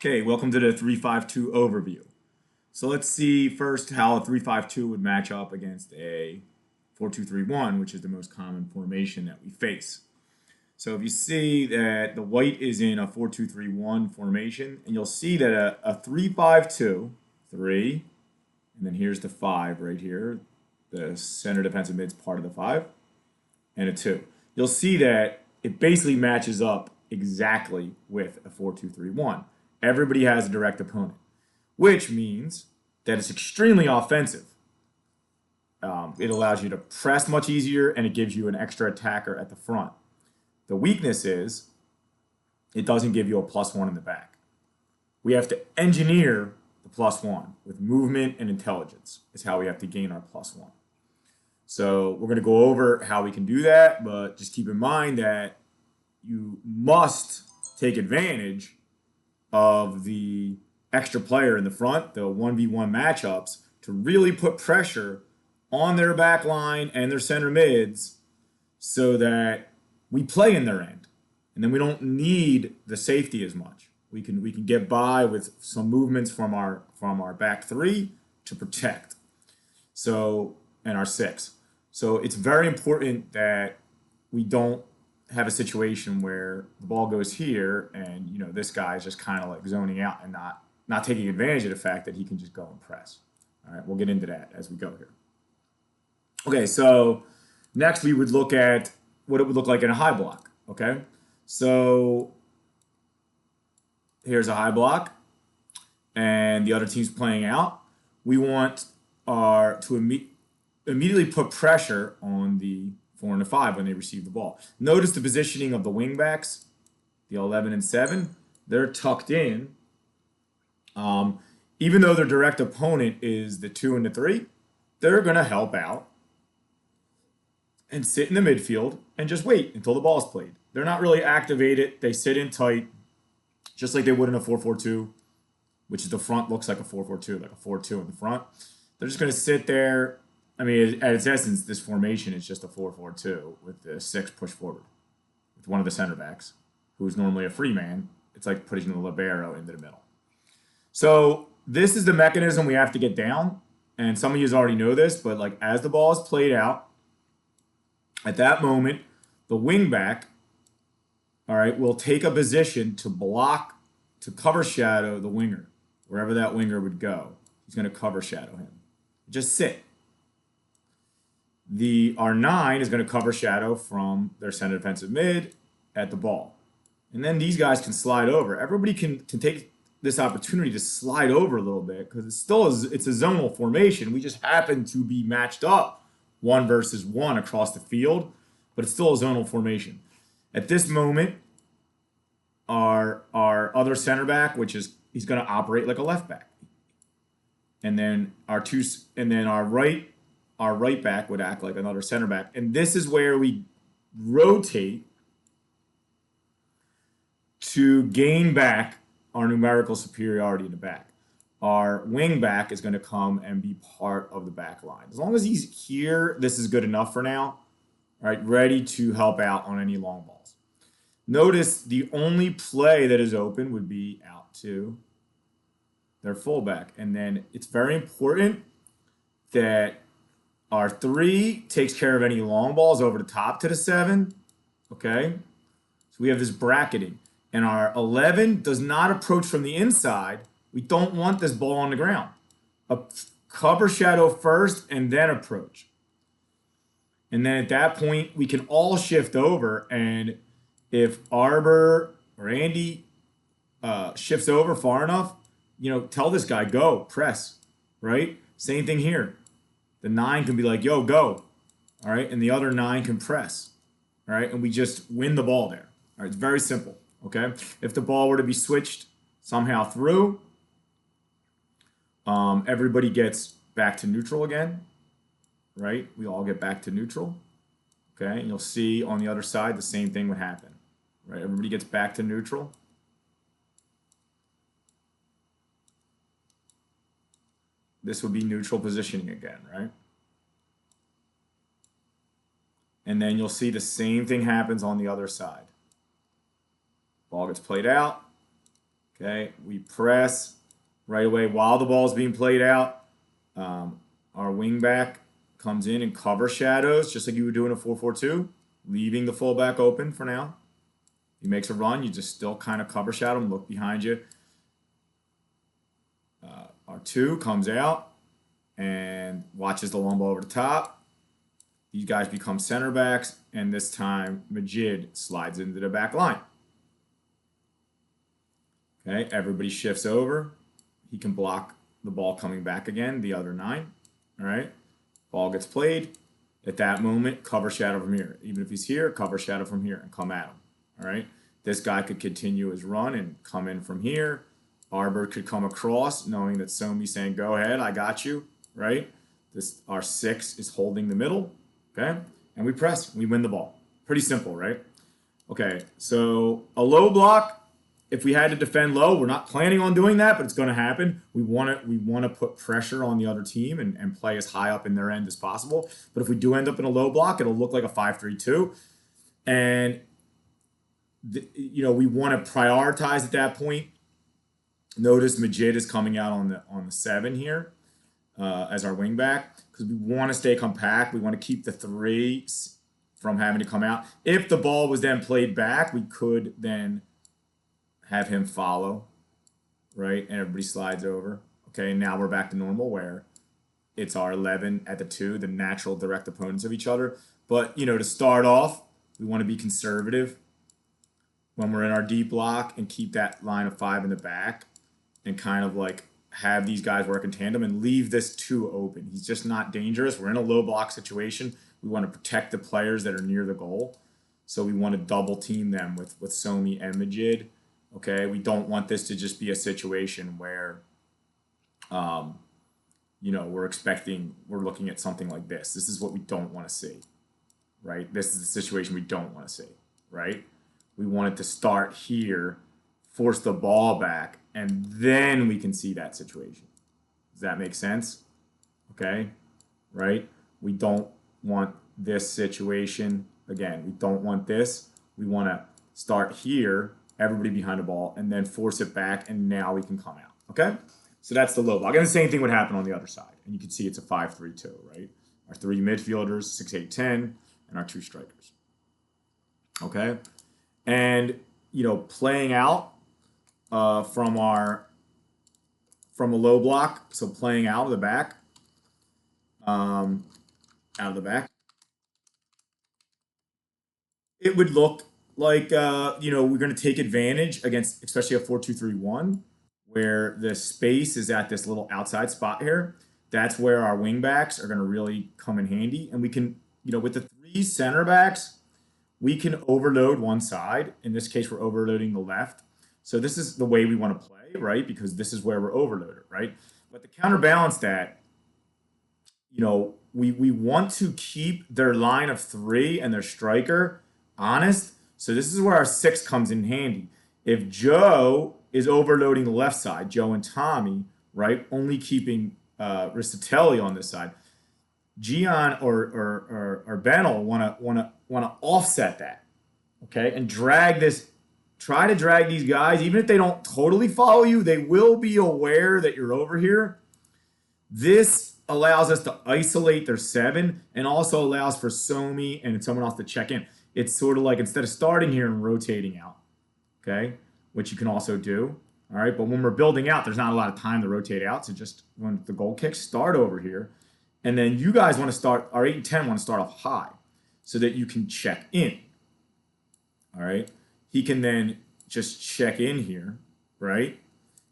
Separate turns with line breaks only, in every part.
Okay, welcome to the 3-5-2 overview. So let's see first how a 3-5-2 would match up against a 4-2-3-1, which is the most common formation that we face. So if you see that the white is in a 4-2-3-1 formation, and you'll see that a 3-5-2, 3, and then here's the 5 right here, the center defensive mid's part of the 5, and a 2. You'll see that it basically matches up exactly with a 4-2-3-1. Everybody has a direct opponent, which means that it's extremely offensive. It allows you to press much easier, and it gives you an extra attacker at the front. The weakness is it doesn't give you a +1 in the back. We have to engineer the +1 with movement and intelligence is how we have to gain our +1. So we're going to go over how we can do that, but just keep in mind that you must take advantage of the extra player in the front, the 1v1 matchups, to really put pressure on their back line and their center mids so that we play in their end. And then we don't need the safety as much. We can get by with some movements from our back three to protect. So, and our 6. So it's very important that we don't have a situation where the ball goes here and this guy is just kind of like zoning out and not taking advantage of the fact that he can just go and press. All right, we'll get into that as we go here. Okay, so next we would look at what it would look like in a high block. Okay, so here's a high block and the other team's playing out. We want to immediately put pressure on the 4 and the 5 when they receive the ball. Notice the positioning of the wing backs, the 11 and 7. They're tucked in. Even though their direct opponent is the 2 and the 3, they're going to help out and sit in the midfield and just wait until the ball's played. They're not really activated. They sit in tight, just like they would in a 4-4-2, which is the front looks like a 4-4-2, like a 4-2 in the front. They're just going to sit there. I mean, at its essence, this formation is just a 4-4-2 with the 6 push forward with one of the center backs, who's normally a free man. It's like putting the libero into the middle. So this is the mechanism we have to get down. And some of you already know this, but like as the ball is played out, at that moment, the wing back, all right, will take a position to block, to cover shadow the winger, wherever that winger would go. He's going to cover shadow him. Just sit. The R9 is going to cover shadow from their center defensive mid at the ball. And then these guys can slide over. Everybody can take this opportunity to slide over a little bit because it's a zonal formation. We just happen to be matched up 1 versus 1 across the field, but it's still a zonal formation. At this moment, our other center back, he's going to operate like a left back. And then our right back would act like another center back. And this is where we rotate to gain back our numerical superiority in the back. Our wing back is going to come and be part of the back line. As long as he's here, this is good enough for now. All right, ready to help out on any long balls. Notice the only play that is open would be out to their fullback. And then it's very important that our 3 takes care of any long balls over the top to the 7. Okay? So we have this bracketing. And our 11 does not approach from the inside. We don't want this ball on the ground. Cover shadow first and then approach. And then at that point, we can all shift over. And if Arbor or Andy shifts over far enough, tell this guy, go, press, right? Same thing here. The 9 can be like, yo, go, all right? And the other 9 can press, all right? And we just win the ball there. All right, it's very simple, okay? If the ball were to be switched somehow through, everybody gets back to neutral again, right? We all get back to neutral, okay? And you'll see on the other side the same thing would happen, right? Everybody gets back to neutral. This would be neutral positioning again, right? And then you'll see the same thing happens on the other side. Ball gets played out. Okay, we press right away while the ball is being played out. Our wing back comes in and cover shadows, just like you would do in a 4-4-2, leaving the fullback open for now. He makes a run, you just still kind of cover shadow him, look behind you. Our 2 comes out and watches the long ball over the top. These guys become center backs, and this time Majid slides into the back line. Okay, everybody shifts over. He can block the ball coming back again, the other 9. All right, ball gets played. At that moment, cover shadow from here. Even if he's here, cover shadow from here and come at him. All right, this guy could continue his run and come in from here. Arbor could come across, knowing that Somi's saying, go ahead, I got you, right? Our 6 is holding the middle, okay? And we press, we win the ball. Pretty simple, right? Okay, so a low block, if we had to defend low, we're not planning on doing that, but it's going to happen. We want to put pressure on the other team and play as high up in their end as possible. But if we do end up in a low block, it'll look like a 5-3-2. And, we want to prioritize at that point. Notice Majid is coming out on the 7 here as our wing back because we want to stay compact. We want to keep the 3 from having to come out. If the ball was then played back, we could then have him follow, right? And everybody slides over. Okay, now we're back to normal where it's our 11 at the 2, the natural direct opponents of each other. But, to start off, we want to be conservative when we're in our deep block and keep that line of 5 in the back and kind of like have these guys work in tandem and leave this 2 open. He's just not dangerous. We're in a low block situation. We want to protect the players that are near the goal. So we want to double team them with Somi and Majid. Okay, we don't want this to just be a situation where, we're looking at something like this. This is what we don't want to see, right? This is the situation we don't want to see, right? We want it to start here, force the ball back, and then we can see that situation. Does that make sense? Okay, right? We don't want this situation. Again, we don't want this. We want to start here, everybody behind the ball, and then force it back, and now we can come out. Okay? So that's the low block. And the same thing would happen on the other side. And you can see it's a 5-3-2, right? Our 3 midfielders, 6-8-10, and our 2 strikers. Okay? And, playing out from a low block, so playing out of the back, it would look like, we're going to take advantage against, especially a 4-2-3-1, where the space is at this little outside spot here. That's where our wing backs are going to really come in handy. And we can, with the 3 center backs, we can overload one side. In this case, we're overloading the left. So this is the way we want to play, right? Because this is where we're overloaded, right? But to counterbalance that, we want to keep their line of 3 and their striker honest. So this is where our 6 comes in handy. If Joe is overloading the left side, Joe and Tommy, right, only keeping Ristatelli on this side, Gian or Ben will want to offset that, okay, and try to drag these guys. Even if they don't totally follow you, they will be aware that you're over here. This allows us to isolate their 7 and also allows for Somi and someone else to check in. It's sort of like instead of starting here and rotating out, okay, which you can also do, all right, but when we're building out, there's not a lot of time to rotate out, so just when the goal kicks, start over here. And then you guys want to start, our 8 and 10 want to start off high so that you can check in. All right. He can then just check in here, right?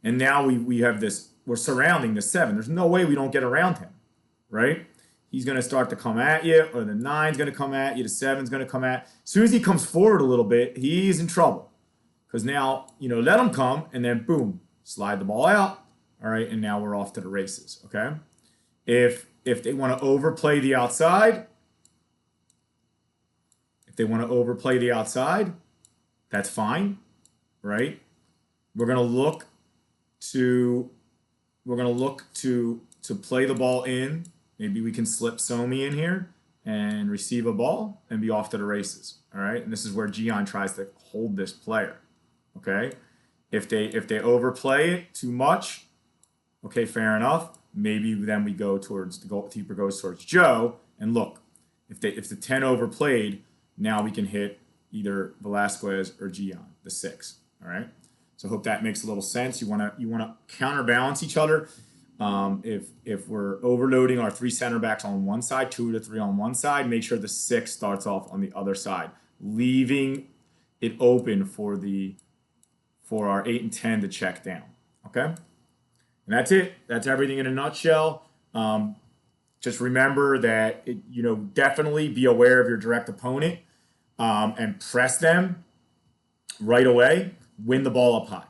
And now we have this, we're surrounding the 7. There's no way we don't get around him, right? He's going to start to come at you, or the 9's going to come at you, the 7's going to come at. As soon as he comes forward a little bit, he's in trouble. Because now, let him come, and then boom, slide the ball out. All right, and now we're off to the races, okay? If they want to overplay the outside, that's fine, right? We're gonna look to play the ball in. Maybe we can slip Somi in here and receive a ball and be off to the races. All right, and this is where Gian tries to hold this player. Okay, If they overplay it too much, okay, fair enough. Maybe then we go towards the goalkeeper goes towards Joe, and look, if the 10 overplayed, now we can hit either Velasquez or Gian, the 6. All right. So I hope that makes a little sense. You wanna counterbalance each other. If we're overloading our 3 center backs on one side, 2 to 3 on one side, make sure the 6 starts off on the other side, leaving it open for our 8 and 10 to check down. Okay, and that's it. That's everything in a nutshell. Just remember that definitely be aware of your direct opponent, and press them right away. Win the ball up high.